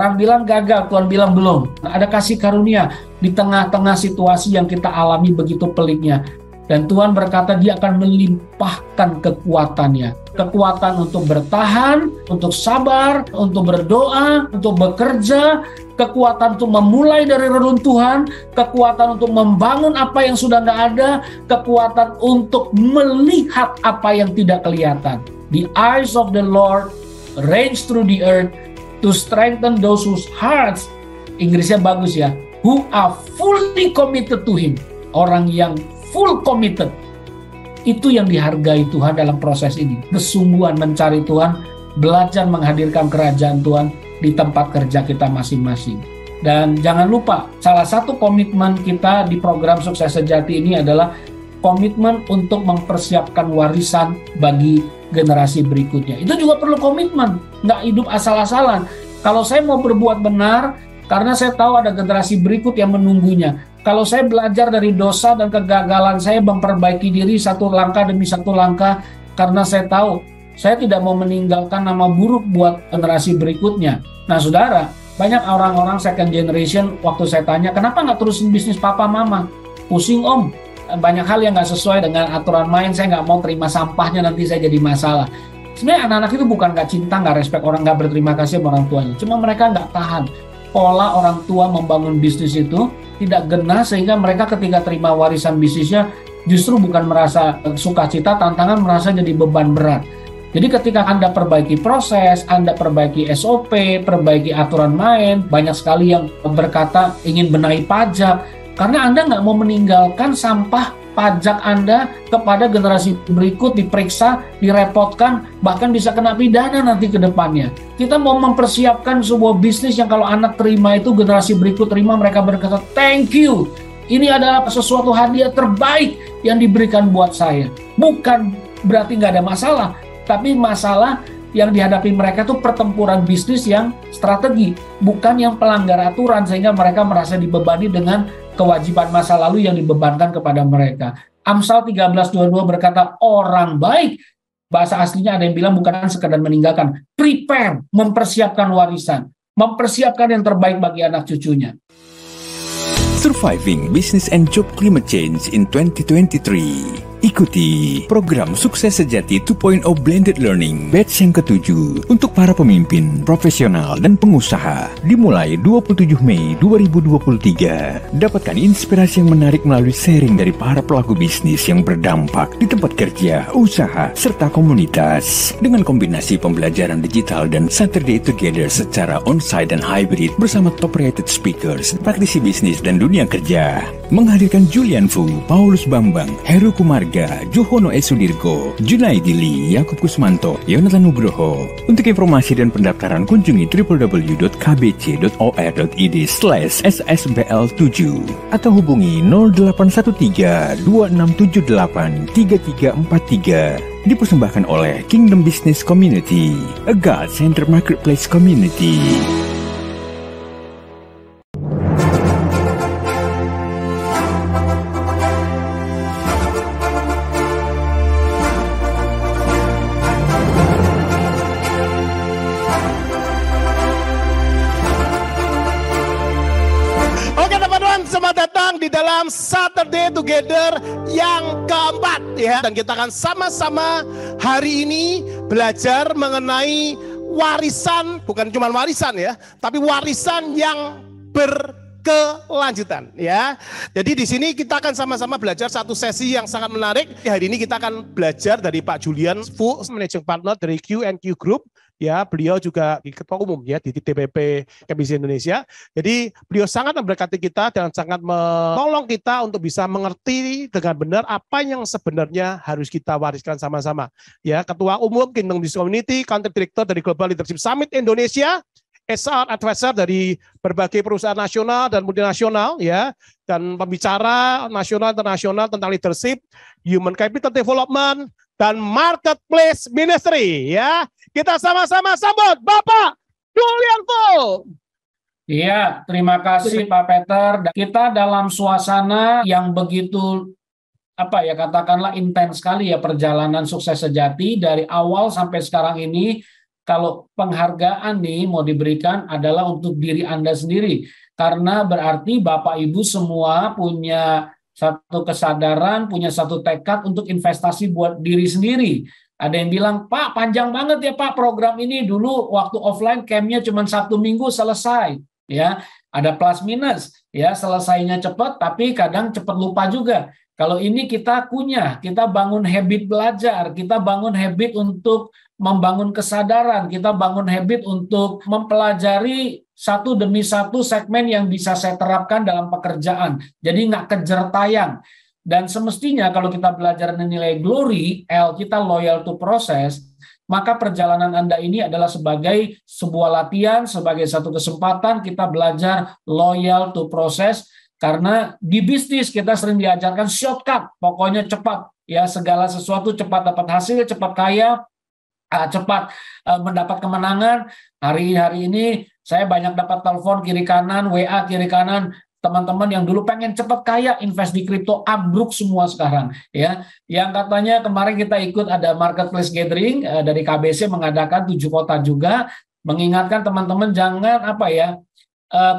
Orang bilang gagal, Tuhan bilang belum. Ada kasih karunia di tengah-tengah situasi yang kita alami begitu peliknya. Dan Tuhan berkata dia akan melimpahkan kekuatannya. Kekuatan untuk bertahan, untuk sabar, untuk berdoa, untuk bekerja, kekuatan untuk memulai dari reruntuhan, kekuatan untuk membangun apa yang sudah nggak ada, kekuatan untuk melihat apa yang tidak kelihatan. The eyes of the Lord range through the earth to strengthen those whose hearts, Inggrisnya bagus ya, who are fully committed to Him. Orang yang full committed, itu yang dihargai Tuhan dalam proses ini. Kesungguhan mencari Tuhan, belajar menghadirkan kerajaan Tuhan di tempat kerja kita masing-masing. Dan jangan lupa, salah satu komitmen kita di program Sukses Sejati ini adalah komitmen untuk mempersiapkan warisan bagi generasi berikutnya. Itu juga perlu komitmen, nggak hidup asal-asalan. Kalau saya mau berbuat benar, karena saya tahu ada generasi berikut yang menunggunya. Kalau saya belajar dari dosa dan kegagalan saya memperbaiki diri satu langkah demi satu langkah, karena saya tahu saya tidak mau meninggalkan nama buruk buat generasi berikutnya. Nah saudara, banyak orang-orang second generation waktu saya tanya, kenapa nggak terusin bisnis papa mama? Pusing om, banyak hal yang nggak sesuai dengan aturan main, saya nggak mau terima sampahnya, nanti saya jadi masalah. Sebenarnya anak-anak itu bukan nggak cinta, nggak respect orang, nggak berterima kasih sama orang tuanya. Cuma mereka nggak tahan pola orang tua membangun bisnis itu tidak genas, sehingga mereka ketika terima warisan bisnisnya justru bukan merasa sukacita, tantangan, merasa jadi beban berat. Jadi ketika Anda perbaiki proses, Anda perbaiki SOP, perbaiki aturan main, banyak sekali yang berkata ingin benahi pajak, karena Anda nggak mau meninggalkan sampah pajak Anda kepada generasi berikut, diperiksa, direpotkan, bahkan bisa kena pidana nanti ke depannya. Kita mau mempersiapkan sebuah bisnis yang kalau anak terima itu, generasi berikut terima, mereka berkata, thank you, ini adalah sesuatu hadiah terbaik yang diberikan buat saya. Bukan berarti nggak ada masalah, tapi masalah yang dihadapi mereka itu pertempuran bisnis yang strategi, bukan yang pelanggar aturan, sehingga mereka merasa dibebani dengan kewajiban masa lalu yang dibebankan kepada mereka. Amsal 13:22 berkata, orang baik, bahasa aslinya ada yang bilang bukan sekadar meninggalkan, prepare, mempersiapkan warisan, mempersiapkan yang terbaik bagi anak cucunya. Surviving Business and Job Climate Change in 2023. Ikuti program Sukses Sejati 2.0 Blended Learning batch yang ke-7 untuk para pemimpin, profesional, dan pengusaha dimulai 27 Mei 2023. Dapatkan inspirasi yang menarik melalui sharing dari para pelaku bisnis yang berdampak di tempat kerja, usaha, serta komunitas. Dengan kombinasi pembelajaran digital dan Saturday Together secara onsite dan hybrid bersama top rated speakers, praktisi bisnis dan dunia kerja. Menghadirkan Julian Fu, Paulus Bambang, Heru Kumarga, Johono Esudirgo, Junaidi Lee, Yakub Kusmanto, Yonatan Nugroho. Untuk informasi dan pendaftaran kunjungi www.kbc.or.id/ssbl7 atau hubungi 0813 2678 3343. Dipersembahkan oleh Kingdom Business Community, a God-centered marketplace community. Saturday Together yang keempat ya, dan kita akan sama-sama hari ini belajar mengenai warisan, bukan cuma warisan ya, tapi warisan yang berkelanjutan ya. Jadi di sini kita akan sama-sama belajar satu sesi yang sangat menarik. Hari ini kita akan belajar dari Pak Julian Fu, Managing Partner dari Q&Q Group. Ya, beliau juga ketua umum ya di DPP KBC Indonesia. Jadi beliau sangat memberkati kita dan sangat menolong kita untuk bisa mengerti dengan benar apa yang sebenarnya harus kita wariskan sama-sama. Ya, ketua umum Kingdom Business Community, Country Director dari Global Leadership Summit Indonesia, SR Advisor dari berbagai perusahaan nasional dan multinasional ya, dan pembicara nasional internasional tentang leadership, human capital development, dan marketplace ministry ya. Kita sama-sama sambut Bapak Julian Fu. Iya, terima kasih Pak Peter. Kita dalam suasana yang begitu katakanlah intens sekali ya, perjalanan Sukses Sejati dari awal sampai sekarang ini. kalau penghargaan nih mau diberikan adalah untuk diri Anda sendiri. Karena berarti Bapak Ibu semua punya satu kesadaran, punya satu tekad untuk investasi buat diri sendiri. Ada yang bilang, Pak, panjang banget ya Pak program ini. Dulu waktu offline campnya cuma Sabtu Minggu selesai. Ya, ada plus minus. Ya, selesainya cepat, tapi kadang cepat lupa juga. Kalau ini kita kita bangun habit belajar, kita bangun habit untuk membangun kesadaran, kita bangun habit untuk mempelajari satu demi satu segmen yang bisa saya terapkan dalam pekerjaan. Jadi nggak kejar tayang. Dan semestinya kalau kita belajar nilai glory, L kita loyal to process, maka perjalanan Anda ini adalah sebagai sebuah latihan, sebagai satu kesempatan kita belajar loyal to process. Karena di bisnis kita sering diajarkan shortcut, pokoknya cepat, ya segala sesuatu cepat dapat hasil, cepat kaya, cepat mendapat kemenangan. Hari ini saya banyak dapat telepon kiri kanan, WA kiri kanan, teman-teman yang dulu pengen cepat kaya, invest di kripto, ambruk semua sekarang. Ya, yang katanya kemarin kita ikut ada marketplace gathering dari KBC mengadakan 7 kota juga, mengingatkan teman-teman jangan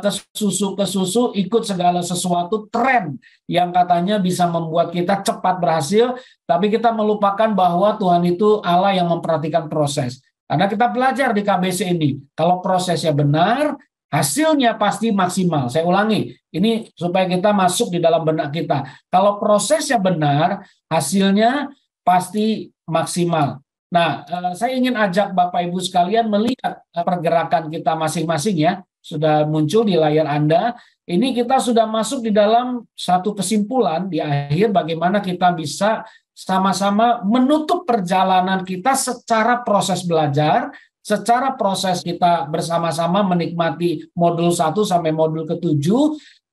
ke susu ikut segala sesuatu tren yang katanya bisa membuat kita cepat berhasil, tapi kita melupakan bahwa Tuhan itu Allah yang memperhatikan proses. Karena kita belajar di KBC ini, kalau prosesnya benar, hasilnya pasti maksimal. Saya ulangi, ini supaya kita masuk di dalam benak kita. Kalau prosesnya benar, hasilnya pasti maksimal. Nah, saya ingin ajak Bapak Ibu sekalian melihat pergerakan kita masing-masing ya. Sudah muncul di layar Anda. Ini kita sudah masuk di dalam satu kesimpulan di akhir bagaimana kita bisa sama-sama menutup perjalanan kita secara proses belajar, secara proses kita bersama-sama menikmati modul 1 sampai modul ke-7,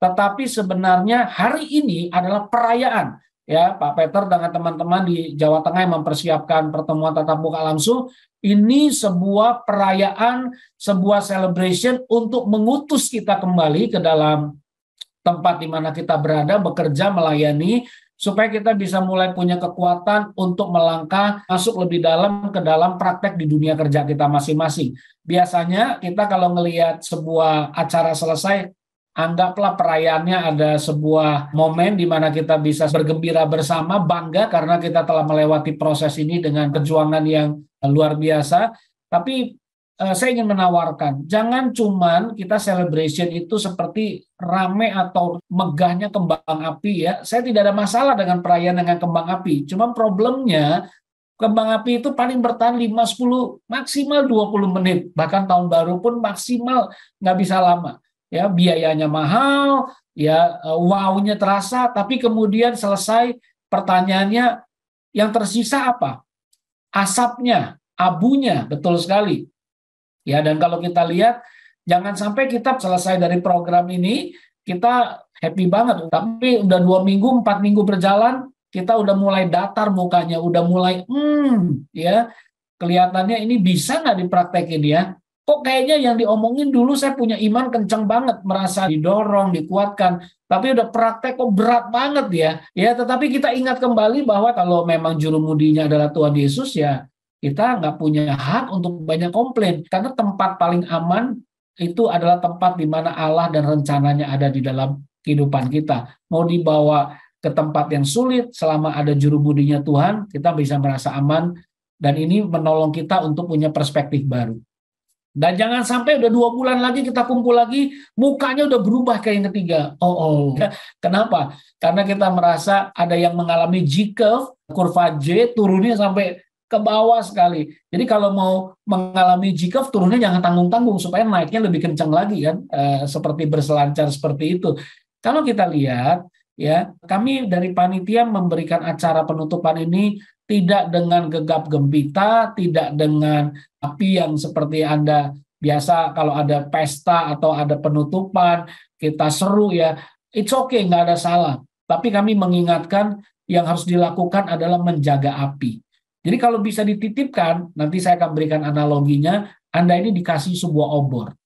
tetapi sebenarnya hari ini adalah perayaan. Ya, Pak Peter dengan teman-teman di Jawa Tengah yang mempersiapkan pertemuan tatap muka langsung, ini sebuah perayaan, sebuah celebration untuk mengutus kita kembali ke dalam tempat di mana kita berada, bekerja, melayani, supaya kita bisa mulai punya kekuatan untuk melangkah masuk lebih dalam ke dalam praktek di dunia kerja kita masing-masing. Biasanya kita kalau ngelihat sebuah acara selesai, anggaplah perayaannya ada sebuah momen di mana kita bisa bergembira bersama, bangga karena kita telah melewati proses ini dengan perjuangan yang luar biasa. Tapi saya ingin menawarkan, jangan cuman kita celebration itu seperti rame atau megahnya kembang api ya. Saya tidak ada masalah dengan perayaan dengan kembang api. Cuma problemnya kembang api itu paling bertahan 5-10, maksimal 20 menit. Bahkan tahun baru pun maksimal nggak bisa lama. Ya, biayanya mahal, ya wow-nya terasa, tapi kemudian selesai pertanyaannya yang tersisa apa? Asapnya, abunya, betul sekali. Ya, dan kalau kita lihat, jangan sampai kita selesai dari program ini, kita happy banget, tapi udah 2 minggu, 4 minggu berjalan, kita udah mulai datar mukanya, udah mulai, ya, kelihatannya ini bisa nggak dipraktekin ya? Kok kayaknya yang diomongin dulu saya punya iman kencang banget, merasa didorong, dikuatkan, tapi udah praktek kok berat banget ya. Ya, tetapi kita ingat kembali bahwa kalau memang juru mudinya adalah Tuhan Yesus ya, kita nggak punya hak untuk banyak komplain, karena tempat paling aman itu adalah tempat di mana Allah dan rencananya ada di dalam kehidupan kita. Mau dibawa ke tempat yang sulit, selama ada juru mudinya Tuhan, kita bisa merasa aman, dan ini menolong kita untuk punya perspektif baru. Dan jangan sampai udah 2 bulan lagi kita kumpul lagi, mukanya udah berubah kayak yang ketiga. Kenapa? Karena kita merasa ada yang mengalami J-curve, kurva J, turunnya sampai ke bawah sekali. Jadi kalau mau mengalami J-curve, turunnya jangan tanggung-tanggung, supaya naiknya lebih kencang lagi kan, seperti berselancar seperti itu. Kalau kita lihat, ya kami dari panitia memberikan acara penutupan ini tidak dengan gegap gempita, tidak dengan api yang seperti Anda biasa kalau ada pesta atau ada penutupan, kita seru ya, it's okay, nggak ada salah. Tapi kami mengingatkan yang harus dilakukan adalah menjaga api. Jadi kalau bisa dititipkan, nanti saya akan berikan analoginya, Anda ini dikasih sebuah obor.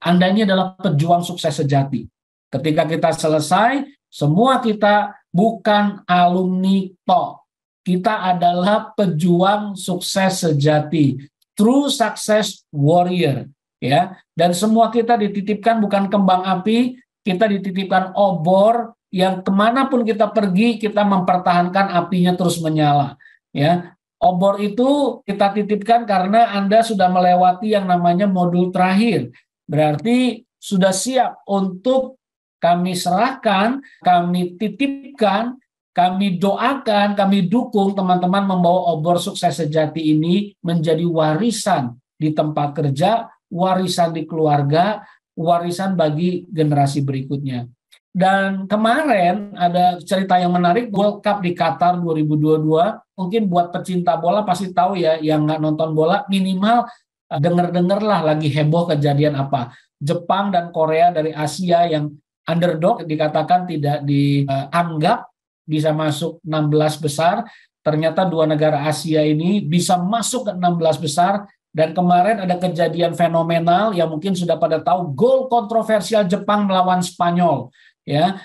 Anda ini adalah pejuang sukses sejati. Ketika kita selesai, semua kita bukan alumni TOK. Kita adalah pejuang sukses sejati. true success warrior, ya. Dan semua kita dititipkan bukan kembang api, kita dititipkan obor yang kemanapun kita pergi, kita mempertahankan apinya terus menyala, ya. Obor itu kita titipkan karena Anda sudah melewati yang namanya modul terakhir. Berarti sudah siap untuk kami serahkan, kami titipkan, kami doakan, kami dukung teman-teman membawa obor sukses sejati ini menjadi warisan di tempat kerja, warisan di keluarga, warisan bagi generasi berikutnya. Dan kemarin ada cerita yang menarik, World Cup di Qatar 2022, mungkin buat pecinta bola pasti tahu ya, yang nggak nonton bola minimal denger-denger lah lagi heboh kejadian apa. Jepang dan Korea dari Asia yang underdog dikatakan tidak dianggap bisa masuk 16 besar, ternyata dua negara Asia ini bisa masuk ke 16 besar. Dan kemarin ada kejadian fenomenal yang mungkin sudah pada tahu, gol kontroversial Jepang melawan Spanyol, ya.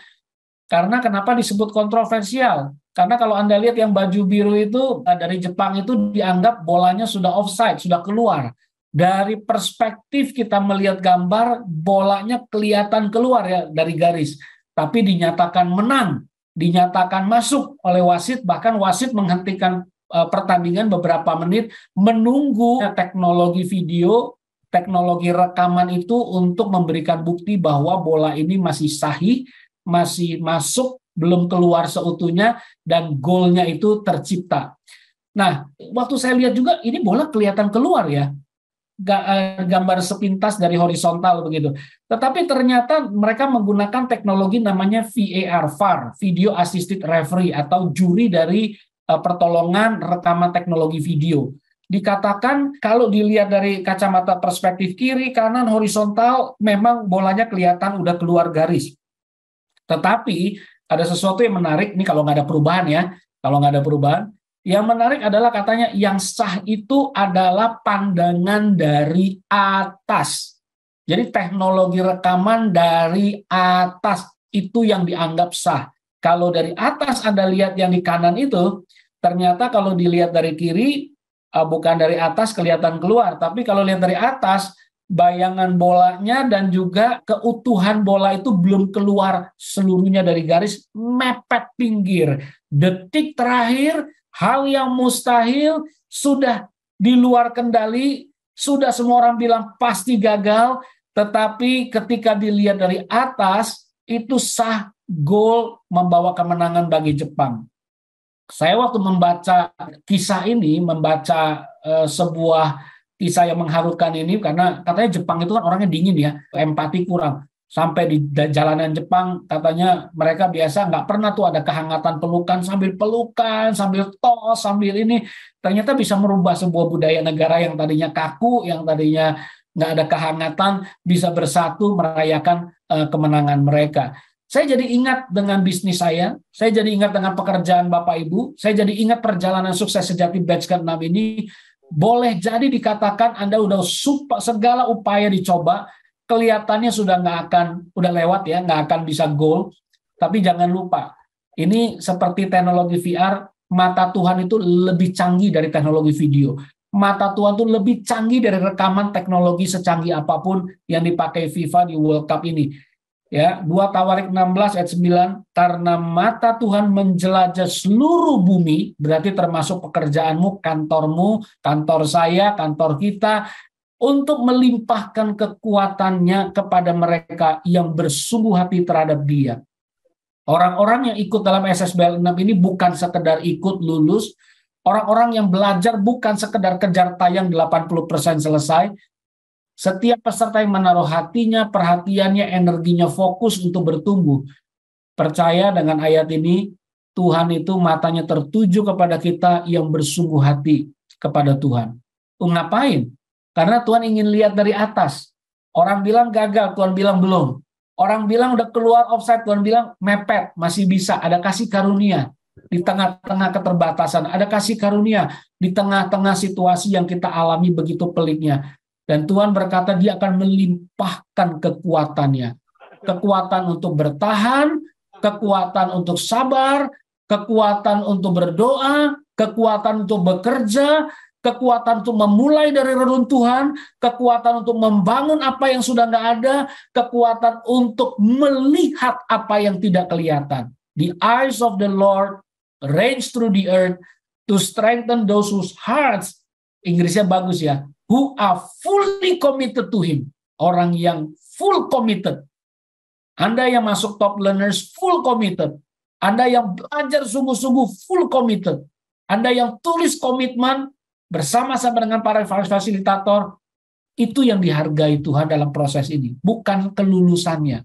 Karena kenapa disebut kontroversial? Karena kalau Anda lihat yang baju biru itu dari Jepang itu dianggap bolanya sudah offside, sudah keluar. Dari perspektif kita melihat gambar, bolanya kelihatan keluar ya dari garis, tapi dinyatakan menang, dinyatakan masuk oleh wasit, bahkan wasit menghentikan pertandingan beberapa menit menunggu teknologi video, teknologi rekaman itu untuk memberikan bukti bahwa bola ini masih sahih, masih masuk, belum keluar seutuhnya, dan golnya itu tercipta. Nah, waktu saya lihat juga ini bola kelihatan keluar ya, gambar sepintas dari horizontal begitu. Tetapi ternyata mereka menggunakan teknologi namanya VAR, Video Assisted Referee, atau juri dari pertolongan rekaman teknologi video. Dikatakan kalau dilihat dari kacamata perspektif kiri, kanan, horizontal, memang bolanya kelihatan udah keluar garis. Tetapi ada sesuatu yang menarik, ini kalau nggak ada perubahan ya, kalau nggak ada perubahan, yang menarik adalah katanya yang sah itu adalah pandangan dari atas. Jadi teknologi rekaman dari atas itu yang dianggap sah. Kalau dari atas Anda lihat yang di kanan itu, ternyata kalau dilihat dari kiri, bukan dari atas kelihatan keluar. Tapi kalau lihat dari atas, bayangan bolanya dan juga keutuhan bola itu belum keluar seluruhnya dari garis, mepet pinggir. Detik terakhir, hal yang mustahil sudah di luar kendali, sudah semua orang bilang pasti gagal, tetapi ketika dilihat dari atas, itu sah, gol membawa kemenangan bagi Jepang. Saya waktu membaca kisah ini, membaca sebuah kisah yang mengharukan ini, karena katanya Jepang itu kan orangnya dingin ya, empati kurang. Sampai di jalanan Jepang katanya mereka biasa nggak pernah tuh ada kehangatan pelukan, sambil tos, sambil ini. Ternyata bisa merubah sebuah budaya negara yang tadinya kaku, yang tadinya nggak ada kehangatan, bisa bersatu merayakan kemenangan mereka. Saya jadi ingat dengan bisnis saya jadi ingat dengan pekerjaan Bapak Ibu, saya jadi ingat perjalanan sukses sejati batch ke-6 ini. Boleh jadi dikatakan Anda udah segala upaya dicoba, kelihatannya sudah udah lewat ya, nggak akan bisa goal. Tapi jangan lupa, ini seperti teknologi VR, mata Tuhan itu lebih canggih dari teknologi video. Mata Tuhan itu lebih canggih dari rekaman teknologi secanggih apapun yang dipakai FIFA di World Cup ini. Ya, 2 Tawarik 16 ayat 9, karena mata Tuhan menjelajah seluruh bumi, berarti termasuk pekerjaanmu, kantormu, kantor saya, kantor kita, untuk melimpahkan kekuatannya kepada mereka yang bersungguh hati terhadap Dia. Orang-orang yang ikut dalam SSBL 6 ini bukan sekedar ikut lulus, orang-orang yang belajar bukan sekedar kejar tayang 80% selesai. Setiap peserta yang menaruh hatinya, perhatiannya, energinya fokus untuk bertumbuh. Percaya dengan ayat ini, Tuhan itu matanya tertuju kepada kita yang bersungguh hati kepada Tuhan. Ngapain? Karena Tuhan ingin lihat dari atas. Orang bilang gagal, Tuhan bilang belum. Orang bilang udah keluar offside, Tuhan bilang mepet, masih bisa. Ada kasih karunia di tengah-tengah keterbatasan. Ada kasih karunia di tengah-tengah situasi yang kita alami begitu peliknya. Dan Tuhan berkata Dia akan melimpahkan kekuatannya. Kekuatan untuk bertahan, kekuatan untuk sabar, kekuatan untuk berdoa, kekuatan untuk bekerja, kekuatan untuk memulai dari reruntuhan, kekuatan untuk membangun apa yang sudah nggak ada, kekuatan untuk melihat apa yang tidak kelihatan. The eyes of the Lord range through the earth to strengthen those whose hearts, Inggrisnya bagus ya, who are fully committed to Him. Orang yang full committed. Anda yang masuk top learners full committed. Anda yang belajar sungguh-sungguh full committed. Anda yang tulis komitmen bersama-sama dengan para fasilitator, itu yang dihargai Tuhan dalam proses ini. Bukan kelulusannya,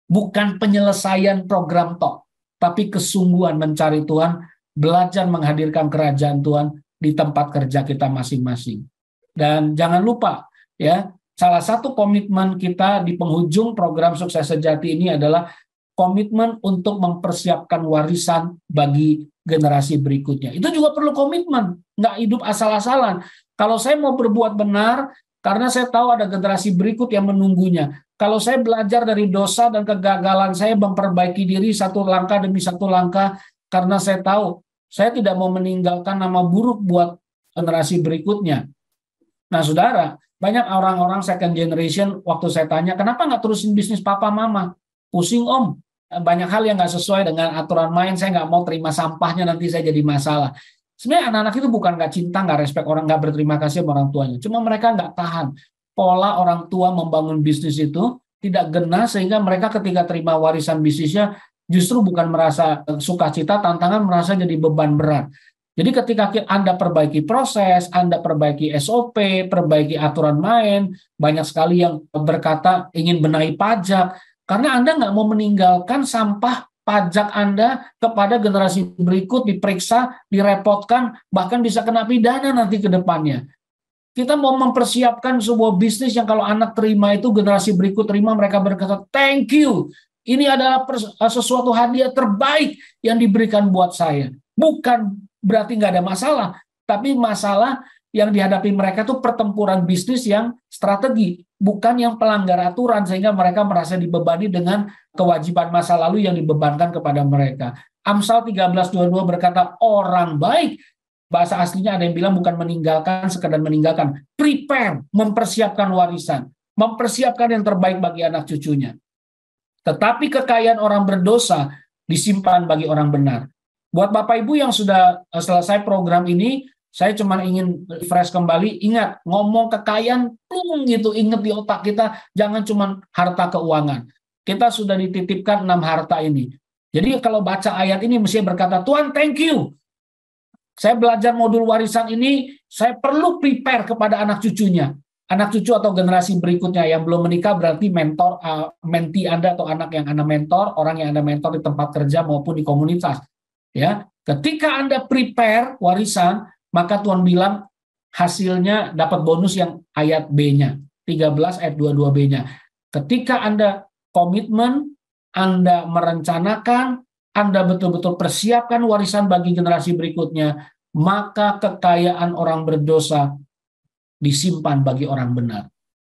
bukan penyelesaian program tok, tapi kesungguhan mencari Tuhan, belajar menghadirkan kerajaan Tuhan di tempat kerja kita masing-masing. Dan jangan lupa, ya, salah satu komitmen kita di penghujung program Sukses Sejati ini adalah komitmen untuk mempersiapkan warisan bagi generasi berikutnya. Itu juga perlu komitmen, nggak hidup asal-asalan. Kalau saya mau berbuat benar, karena saya tahu ada generasi berikut yang menunggunya. Kalau saya belajar dari dosa dan kegagalan saya memperbaiki diri satu langkah demi satu langkah, karena saya tahu saya tidak mau meninggalkan nama buruk buat generasi berikutnya. Nah, saudara, banyak orang-orang second generation, waktu saya tanya, kenapa nggak terusin bisnis papa mama? Pusing om, banyak hal yang nggak sesuai dengan aturan main, saya nggak mau terima sampahnya, nanti saya jadi masalah. Sebenarnya anak-anak itu bukan nggak cinta, nggak respect orang, nggak berterima kasih sama orang tuanya. Cuma mereka nggak tahan. Pola orang tua membangun bisnis itu tidak genah, sehingga mereka ketika terima warisan bisnisnya, justru bukan merasa sukacita, tantangan, merasa jadi beban berat. Jadi ketika Anda perbaiki proses, Anda perbaiki SOP, perbaiki aturan main, banyak sekali yang berkata ingin benahi pajak, karena Anda nggak mau meninggalkan sampah pajak Anda kepada generasi berikut, diperiksa, direpotkan, bahkan bisa kena pidana nanti ke depannya. Kita mau mempersiapkan sebuah bisnis yang kalau anak terima itu, generasi berikut terima, mereka berkata, thank you, ini adalah sesuatu hadiah terbaik yang diberikan buat saya. Bukan berarti nggak ada masalah, tapi masalah yang dihadapi mereka itu pertempuran bisnis yang strategi, bukan yang pelanggar aturan, sehingga mereka merasa dibebani dengan kewajiban masa lalu yang dibebankan kepada mereka. Amsal 13:22 berkata, orang baik, bahasa aslinya ada yang bilang bukan meninggalkan, sekedar meninggalkan, prepare, mempersiapkan warisan, mempersiapkan yang terbaik bagi anak cucunya. Tetapi kekayaan orang berdosa disimpan bagi orang benar. Buat Bapak Ibu yang sudah selesai program ini, saya cuma ingin refresh kembali, ingat, ngomong kekayaan, gitu, ingat di otak kita, jangan cuma harta keuangan. Kita sudah dititipkan 6 harta ini. Jadi kalau baca ayat ini, mesti berkata, Tuhan thank you. Saya belajar modul warisan ini, saya perlu prepare kepada anak cucunya. Anak cucu atau generasi berikutnya yang belum menikah berarti mentor, menti Anda atau anak yang Anda mentor, orang yang Anda mentor di tempat kerja maupun di komunitas. Ya, ketika Anda prepare warisan, maka Tuhan bilang hasilnya dapat bonus yang ayat B-nya, 13 ayat 22B-nya. Ketika Anda komitmen, Anda merencanakan, Anda betul-betul persiapkan warisan bagi generasi berikutnya, maka kekayaan orang berdosa disimpan bagi orang benar.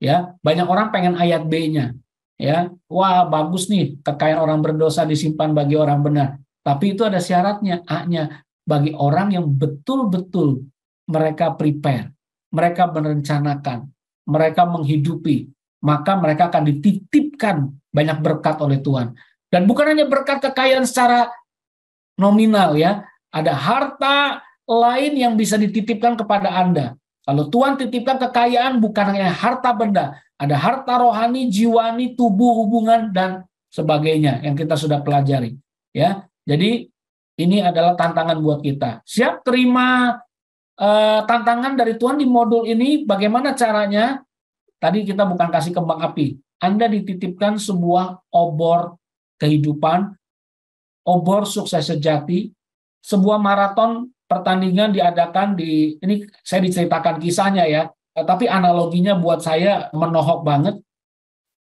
Ya, banyak orang pengen ayat B-nya. Ya, wah bagus nih, kekayaan orang berdosa disimpan bagi orang benar. Tapi itu ada syaratnya, A-nya, bagi orang yang betul-betul mereka prepare, mereka merencanakan, mereka menghidupi, maka mereka akan dititipkan banyak berkat oleh Tuhan. Dan bukan hanya berkat kekayaan secara nominal, ya, ada harta lain yang bisa dititipkan kepada Anda. Kalau Tuhan titipkan kekayaan bukan hanya harta benda, ada harta rohani, jiwani, tubuh, hubungan, dan sebagainya yang kita sudah pelajari. Ya, jadi ini adalah tantangan buat kita. Siap terima tantangan dari Tuhan di modul ini? Bagaimana caranya? Tadi kita bukan kasih kembang api. Anda dititipkan sebuah obor kehidupan, obor sukses sejati, sebuah maraton pertandingan diadakan di, ini saya diceritakan kisahnya ya, tapi analoginya buat saya menohok banget,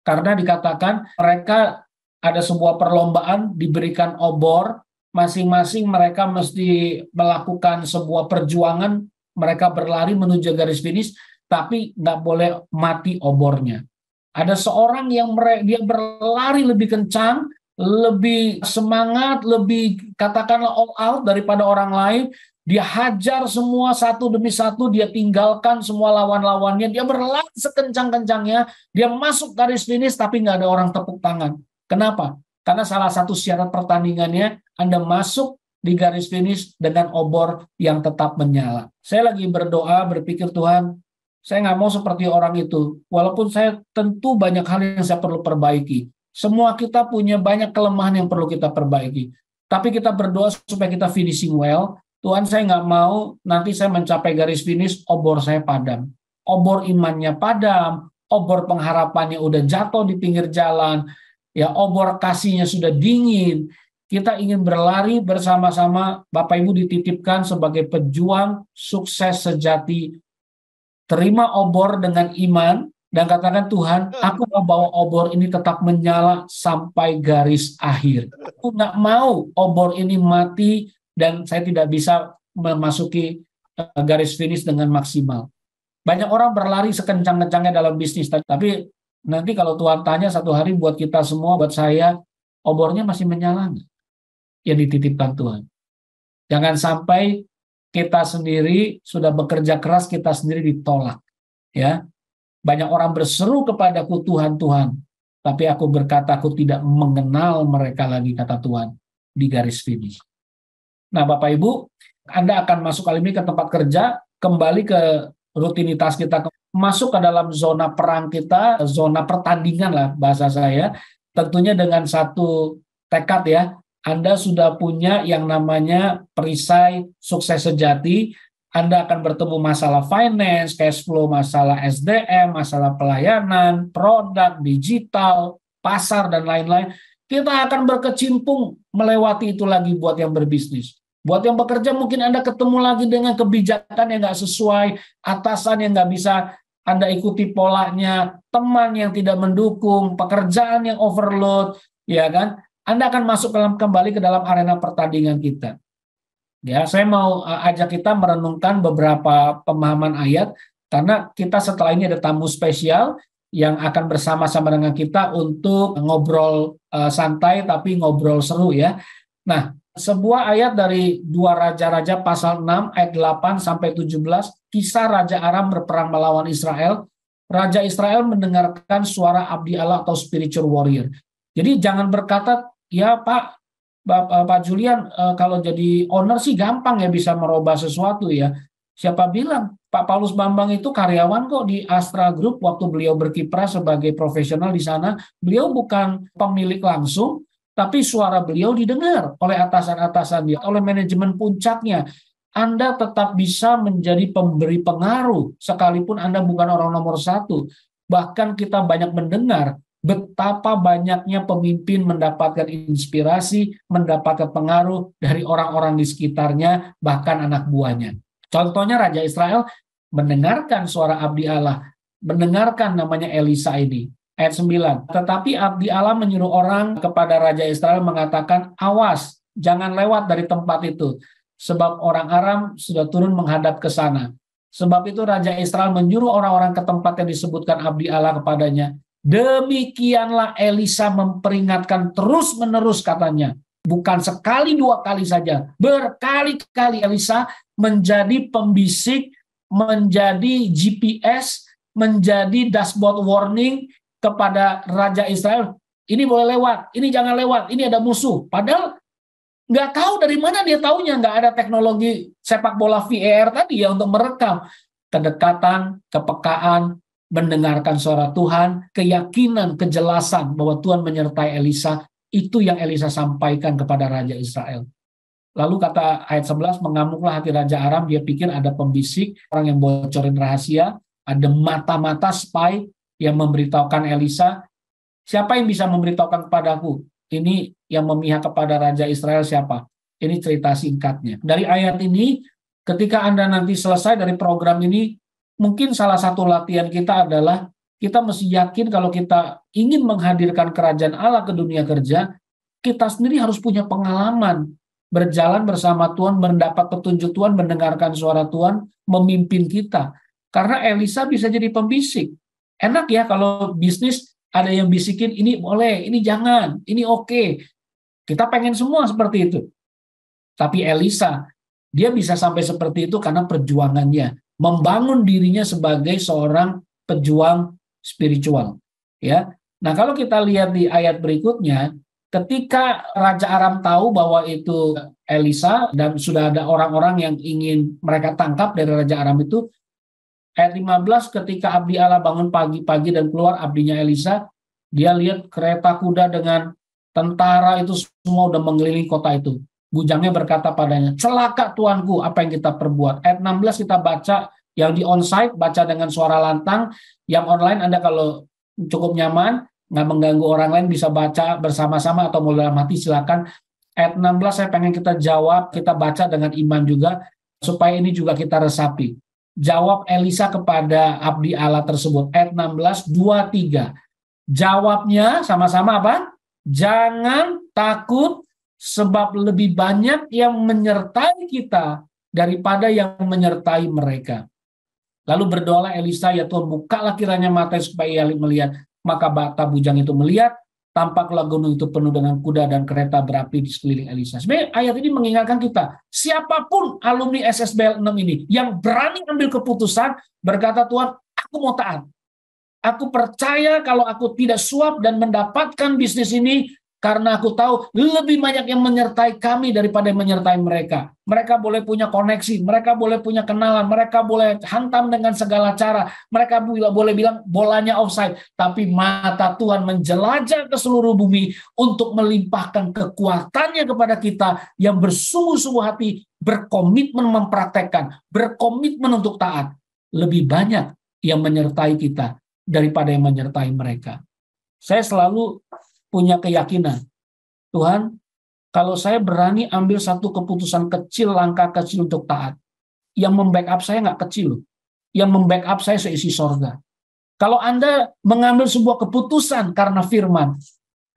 karena dikatakan mereka ada sebuah perlombaan, diberikan obor, masing-masing mereka mesti melakukan sebuah perjuangan, mereka berlari menuju garis finish, tapi nggak boleh mati obornya. Ada seorang yang dia berlari lebih kencang, lebih semangat, lebih katakanlah all out daripada orang lain, Dia hajar semua satu demi satu, dia tinggalkan semua lawan-lawannya, dia berlari sekencang-kencangnya, dia masuk garis finish tapi nggak ada orang tepuk tangan. Kenapa? Karena salah satu syarat pertandingannya, Anda masuk di garis finish dengan obor yang tetap menyala. Saya lagi berdoa, berpikir, Tuhan, saya nggak mau seperti orang itu. Walaupun saya tentu banyak hal yang saya perlu perbaiki. Semua kita punya banyak kelemahan yang perlu kita perbaiki. Tapi kita berdoa supaya kita finishing well. Tuhan, saya nggak mau nanti saya mencapai garis finish, obor saya padam. Obor imannya padam, obor pengharapannya udah jatuh di pinggir jalan, ya obor kasihnya sudah dingin. Kita ingin berlari bersama-sama, Bapak Ibu dititipkan sebagai pejuang sukses sejati. Terima obor dengan iman, dan katakan, Tuhan, aku mau bawa obor ini tetap menyala sampai garis akhir. Aku nggak mau obor ini mati, dan saya tidak bisa memasuki garis finish dengan maksimal. Banyak orang berlari sekencang-kencangnya dalam bisnis, tapi nanti kalau Tuhan tanya satu hari buat kita semua, buat saya, obornya masih menyala nggak? Ya dititipkan Tuhan. Jangan sampai kita sendiri sudah bekerja keras, kita sendiri ditolak. Ya, banyak orang berseru kepadaku, Tuhan, Tuhan, tapi aku berkata, aku tidak mengenal mereka lagi, kata Tuhan, di garis finish. Nah, Bapak Ibu, Anda akan masuk kali ini ke tempat kerja, kembali ke rutinitas kita, masuk ke dalam zona perang kita, zona pertandingan lah bahasa saya, tentunya dengan satu tekad ya, Anda sudah punya yang namanya perisai sukses sejati. Anda akan bertemu masalah finance, cash flow, masalah SDM, masalah pelayanan, produk, digital, pasar, dan lain-lain. Kita akan berkecimpung melewati itu lagi buat yang berbisnis. Buat yang bekerja mungkin Anda ketemu lagi dengan kebijakan yang nggak sesuai, atasan yang nggak bisa Anda ikuti polanya, teman yang tidak mendukung, pekerjaan yang overload, ya kan? Anda akan masuk kembali ke dalam arena pertandingan kita. Ya, saya mau ajak kita merenungkan beberapa pemahaman ayat, karena kita setelah ini ada tamu spesial yang akan bersama-sama dengan kita untuk ngobrol santai tapi ngobrol seru ya. Nah, sebuah ayat dari 2 Raja-Raja pasal 6 ayat 8 sampai 17, kisah Raja Aram berperang melawan Israel. Raja Israel mendengarkan suara abdi Allah atau spiritual warrior. Jadi jangan berkata, ya Pak Julian, kalau jadi owner sih gampang ya bisa merubah sesuatu ya. Siapa bilang? Pak Paulus Bambang itu karyawan kok di Astra Group waktu beliau berkiprah sebagai profesional di sana. Beliau bukan pemilik langsung, tapi suara beliau didengar oleh atasan-atasan dia, oleh manajemen puncaknya. Anda tetap bisa menjadi pemberi pengaruh, sekalipun Anda bukan orang nomor 1. Bahkan kita banyak mendengar betapa banyaknya pemimpin mendapatkan inspirasi, mendapatkan pengaruh dari orang-orang di sekitarnya, bahkan anak buahnya. Contohnya Raja Israel mendengarkan suara abdi Allah, mendengarkan namanya Elisa ini. Ayat 9, tetapi abdi Allah menyuruh orang kepada Raja Israel mengatakan, awas, jangan lewat dari tempat itu, sebab orang Aram sudah turun menghadap ke sana. Sebab itu Raja Israel menyuruh orang-orang ke tempat yang disebutkan abdi Allah kepadanya. Demikianlah Elisa memperingatkan terus-menerus katanya. Bukan sekali 2 kali saja, berkali-kali Elisa menjadi pembisik, menjadi GPS, menjadi dashboard warning kepada Raja Israel, ini boleh lewat, ini jangan lewat, ini ada musuh. Padahal nggak tahu dari mana dia taunya, nggak ada teknologi sepak bola VAR tadi ya untuk merekam. Kedekatan, kepekaan, mendengarkan suara Tuhan, keyakinan, kejelasan bahwa Tuhan menyertai Elisa, itu yang Elisa sampaikan kepada Raja Israel. Lalu kata ayat 11, mengamuklah hati Raja Aram, dia pikir ada pembisik, orang yang bocorin rahasia, ada mata-mata spy, yang memberitahukan Elisa, siapa yang bisa memberitahukan kepadaku? Ini yang memihak kepada Raja Israel siapa? Ini cerita singkatnya. Dari ayat ini, ketika Anda nanti selesai dari program ini, mungkin salah satu latihan kita adalah, kita mesti yakin kalau kita ingin menghadirkan kerajaan Allah ke dunia kerja, kita sendiri harus punya pengalaman, berjalan bersama Tuhan, mendapat petunjuk Tuhan, mendengarkan suara Tuhan, memimpin kita. Karena Elisa bisa jadi pembisik. Enak ya kalau bisnis ada yang bisikin, ini boleh, ini jangan, ini oke. Kita pengen semua seperti itu. Tapi Elisa Dia bisa sampai seperti itu karena perjuangannya, membangun dirinya sebagai seorang pejuang spiritual. Ya, nah kalau kita lihat di ayat berikutnya, ketika Raja Aram tahu bahwa itu Elisa dan sudah ada orang-orang yang ingin mereka tangkap dari Raja Aram itu, ayat 15, ketika abdi Allah bangun pagi-pagi dan keluar abdinya Elisa, dia lihat kereta kuda dengan tentara itu semua udah mengelilingi kota itu. Bujangnya berkata padanya, celaka tuanku, apa yang kita perbuat. Ayat 16 kita baca, yang di onsite baca dengan suara lantang, yang online Anda kalau cukup nyaman, nggak mengganggu orang lain, bisa baca bersama-sama atau mulai dalam hati, silakan. Ayat 16 saya pengen kita jawab, kita baca dengan iman juga, supaya ini juga kita resapi. Jawab Elisa kepada abdi Allah tersebut. Ayat 16, 2-3. Jawabnya sama-sama apa? Jangan takut, sebab lebih banyak yang menyertai kita daripada yang menyertai mereka. Lalu berdoalah Elisa, ya Tuhan, bukalah kiranya mata supaya ia melihat. Maka bata bujang itu melihat, tampaklah gunung itu penuh dengan kuda dan kereta berapi di sekeliling Elisa. Sebenarnya ayat ini mengingatkan kita, siapapun alumni SSBL 6 ini yang berani ambil keputusan, berkata, Tuhan, aku mau taat. Aku percaya kalau aku tidak suap dan mendapatkan bisnis ini, karena aku tahu lebih banyak yang menyertai kami daripada yang menyertai mereka. Mereka boleh punya koneksi, mereka boleh punya kenalan, mereka boleh hantam dengan segala cara, mereka boleh bilang bolanya offside, tapi mata Tuhan menjelajah ke seluruh bumi untuk melimpahkan kekuatannya kepada kita yang bersungguh-sungguh hati, berkomitmen mempraktekkan, berkomitmen untuk taat. Lebih banyak yang menyertai kita daripada yang menyertai mereka. Saya selalu punya keyakinan, Tuhan, kalau saya berani ambil satu keputusan kecil, langkah kecil untuk taat, yang membackup saya nggak kecil, yang membackup saya seisi sorga. Kalau Anda mengambil sebuah keputusan karena firman,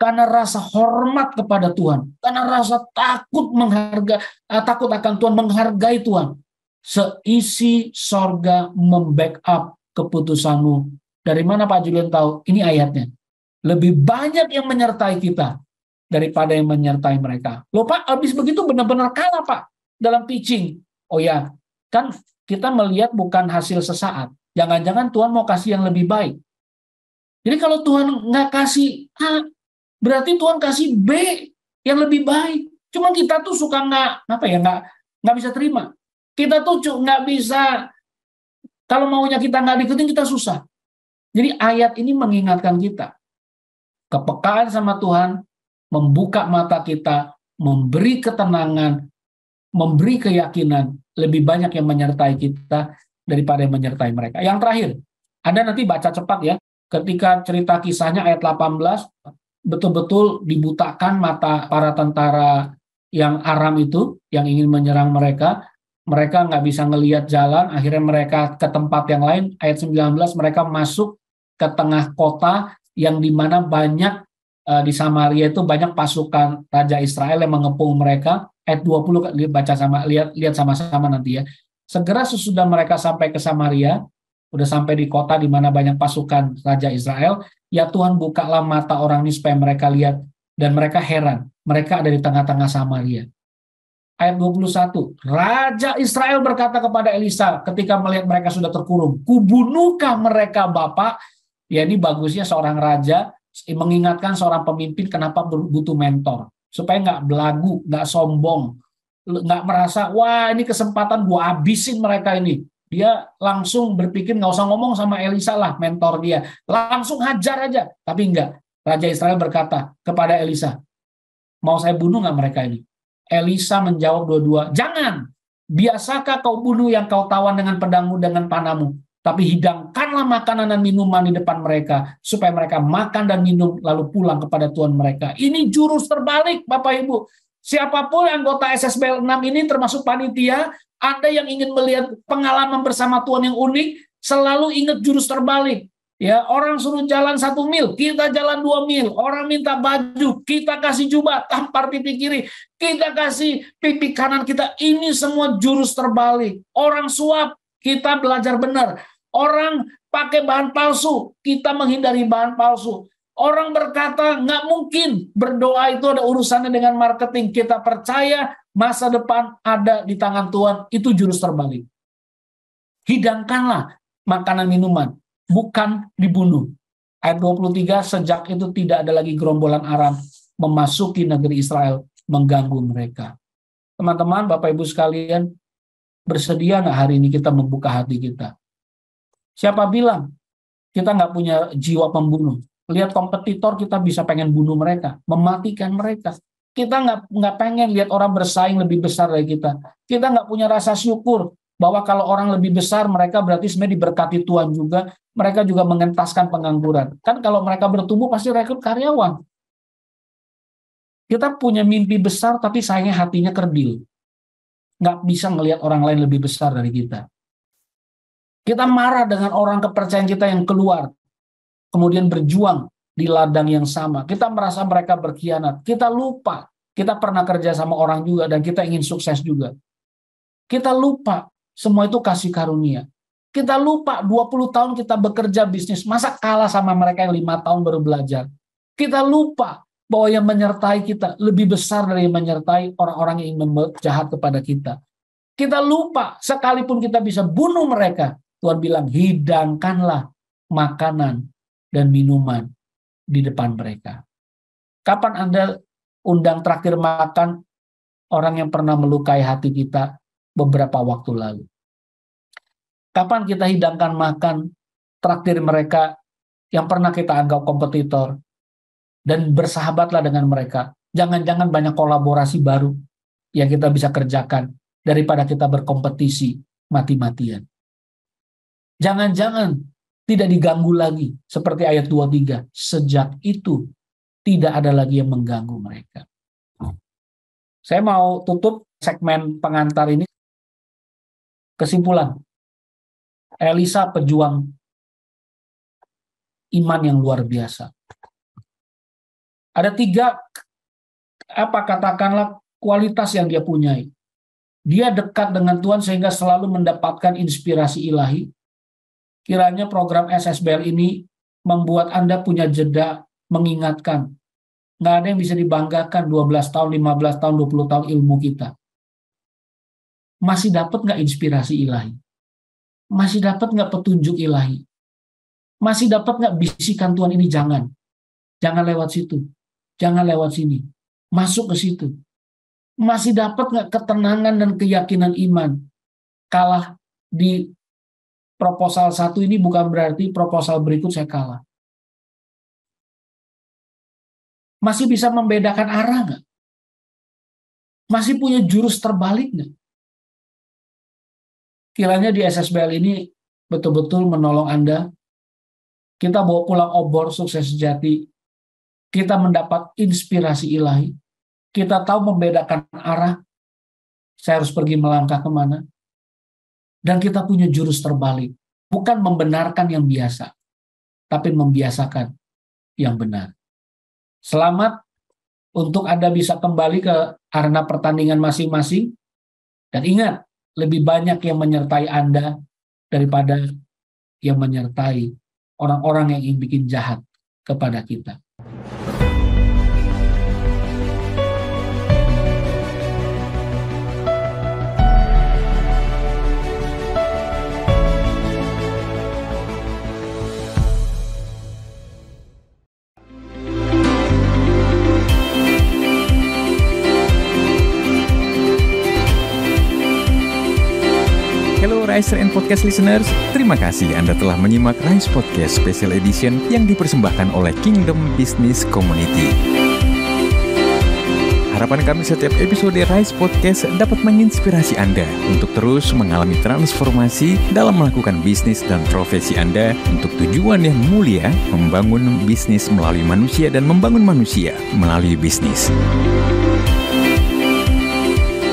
karena rasa hormat kepada Tuhan, karena rasa takut akan Tuhan, menghargai Tuhan, seisi sorga membackup keputusanmu. Dari mana Pak Julian tahu? Ini ayatnya. Lebih banyak yang menyertai kita daripada yang menyertai mereka. Loh Pak, habis begitu benar-benar kalah Pak dalam pitching. Oh ya, kan kita melihat bukan hasil sesaat. Jangan-jangan Tuhan mau kasih yang lebih baik. Jadi kalau Tuhan nggak kasih A, berarti Tuhan kasih B yang lebih baik. Cuma kita tuh suka nggak bisa terima. Kita tuh nggak bisa, kalau maunya kita nggak diikutin, kita susah. Jadi ayat ini mengingatkan kita. Kepekaan sama Tuhan, membuka mata kita, memberi ketenangan, memberi keyakinan, lebih banyak yang menyertai kita daripada yang menyertai mereka. Yang terakhir, Anda nanti baca cepat ya, ketika cerita kisahnya ayat 18, betul-betul dibutakan mata para tentara yang Aram itu, yang ingin menyerang mereka nggak bisa ngelihat jalan, akhirnya mereka ke tempat yang lain. Ayat 19, mereka masuk ke tengah kota, yang dimana banyak di Samaria itu banyak pasukan Raja Israel yang mengepung mereka. Ayat 20 lihat sama-sama nanti ya. Segera sesudah mereka sampai ke Samaria, udah sampai di kota di mana banyak pasukan Raja Israel, ya Tuhan bukalah mata orang ini supaya mereka lihat, dan mereka heran, mereka ada di tengah-tengah Samaria. Ayat 21, Raja Israel berkata kepada Elisa ketika melihat mereka sudah terkurung, kubunuhkah mereka Bapak? Ya ini bagusnya seorang raja mengingatkan seorang pemimpin kenapa butuh mentor. Supaya nggak belagu, nggak sombong, nggak merasa, wah ini kesempatan gue habisin mereka ini. Dia langsung berpikir nggak usah ngomong sama Elisa lah, mentor dia. Langsung hajar aja. Tapi enggak. Raja Israel berkata kepada Elisa, mau saya bunuh nggak mereka ini? Elisa menjawab dua-dua, jangan. Biasakah kau bunuh yang kau tawan dengan pedangmu, dengan panahmu? Tapi hidangkanlah makanan dan minuman di depan mereka, supaya mereka makan dan minum, lalu pulang kepada Tuhan mereka. Ini jurus terbalik, Bapak Ibu. Siapapun anggota SSBL 6 ini, termasuk panitia, Anda yang ingin melihat pengalaman bersama Tuhan yang unik, selalu ingat jurus terbalik. Ya, orang suruh jalan 1 mil, kita jalan 2 mil. Orang minta baju, kita kasih jubah, tampar pipi kiri, kita kasih pipi kanan kita. Ini semua jurus terbalik. Orang suap, kita belajar benar. Orang pakai bahan palsu, kita menghindari bahan palsu. Orang berkata, nggak mungkin berdoa itu ada urusannya dengan marketing. Kita percaya Masa depan ada di tangan Tuhan, itu jurus terbalik. Hidangkanlah makanan minuman, bukan dibunuh. Ayat 23, sejak itu tidak ada lagi gerombolan Aram memasuki negeri Israel, mengganggu mereka. Teman-teman, Bapak Ibu sekalian, bersedia nggak hari ini kita membuka hati kita? Siapa bilang kita nggak punya jiwa pembunuh? Lihat kompetitor, kita bisa pengen bunuh mereka, mematikan mereka. Kita nggak pengen lihat orang bersaing lebih besar dari kita. Kita nggak punya rasa syukur bahwa kalau orang lebih besar, mereka berarti sebenarnya diberkati Tuhan juga. Mereka juga mengentaskan pengangguran. Kan kalau mereka bertumbuh pasti rekrut karyawan. Kita punya mimpi besar, tapi sayangnya hatinya kerdil. Nggak bisa ngelihat orang lain lebih besar dari kita. Kita marah dengan orang kepercayaan kita yang keluar, kemudian berjuang di ladang yang sama. Kita merasa mereka berkhianat. Kita lupa. Kita pernah kerja sama orang juga dan kita ingin sukses juga. Kita lupa. Semua itu kasih karunia. Kita lupa 20 tahun kita bekerja bisnis. Masa kalah sama mereka yang 5 tahun baru belajar. Kita lupa bahwa yang menyertai kita lebih besar dari yang menyertai orang-orang yang ingin jahat kepada kita. Kita lupa sekalipun kita bisa bunuh mereka. Tuhan bilang, hidangkanlah makanan dan minuman di depan mereka. Kapan Anda undang traktir makan orang yang pernah melukai hati kita beberapa waktu lalu? Kapan kita hidangkan makan traktir mereka yang pernah kita anggap kompetitor dan bersahabatlah dengan mereka? Jangan-jangan banyak kolaborasi baru yang kita bisa kerjakan daripada kita berkompetisi mati-matian. Jangan-jangan tidak diganggu lagi, seperti ayat 23. Sejak itu, tidak ada lagi yang mengganggu mereka. Saya mau tutup segmen pengantar ini. Kesimpulan. Elisa pejuang iman yang luar biasa. Ada 3, katakanlah, kualitas yang dia punyai. Dia dekat dengan Tuhan sehingga selalu mendapatkan inspirasi ilahi. Kiranya program SSBL ini membuat Anda punya jeda mengingatkan. Nggak ada yang bisa dibanggakan 12 tahun, 15 tahun, 20 tahun ilmu kita. Masih dapat nggak inspirasi ilahi? Masih dapat nggak petunjuk ilahi? Masih dapat nggak bisikan Tuhan ini jangan? Jangan lewat situ. Jangan lewat sini. Masuk ke situ. Masih dapat nggak ketenangan dan keyakinan iman? Kalah di proposal 1 ini bukan berarti proposal berikut saya kalah. Masih bisa membedakan arah nggak? Masih punya jurus terbalik nggak? Kiranya di SSBL ini betul-betul menolong Anda. Kita bawa pulang obor sukses sejati. Kita mendapat inspirasi ilahi. Kita tahu membedakan arah. Saya harus pergi melangkah kemana. Dan kita punya jurus terbalik. Bukan membenarkan yang biasa, tapi membiasakan yang benar. Selamat untuk Anda bisa kembali ke arena pertandingan masing-masing. Dan ingat, lebih banyak yang menyertai Anda daripada yang menyertai orang-orang yang ingin bikin jahat kepada kita. Riser and Podcast listeners, terima kasih Anda telah menyimak Rise Podcast Special Edition yang dipersembahkan oleh Kingdom Business Community. Harapan kami setiap episode Rise Podcast dapat menginspirasi Anda untuk terus mengalami transformasi dalam melakukan bisnis dan profesi Anda untuk tujuan yang mulia, membangun bisnis melalui manusia dan membangun manusia melalui bisnis.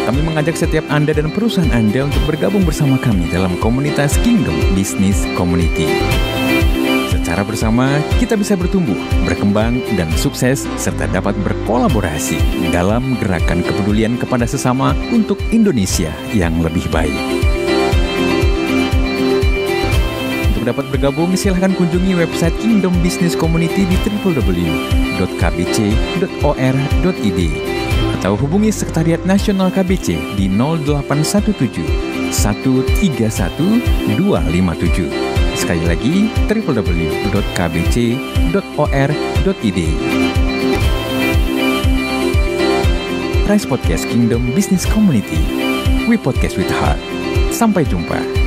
Kami mengajak setiap Anda dan perusahaan Anda untuk bergabung bersama kami dalam komunitas Kingdom Business Community. Secara bersama, kita bisa bertumbuh, berkembang, dan sukses, serta dapat berkolaborasi dalam gerakan kepedulian kepada sesama untuk Indonesia yang lebih baik. Untuk dapat bergabung, silahkan kunjungi website Kingdom Business Community di www.kbc.or.id atau hubungi Sekretariat Nasional KBC di 0817 131 257. Sekali lagi, www.kbc.or.id. Rise Podcast Kingdom Business Community. We podcast with heart. Sampai jumpa.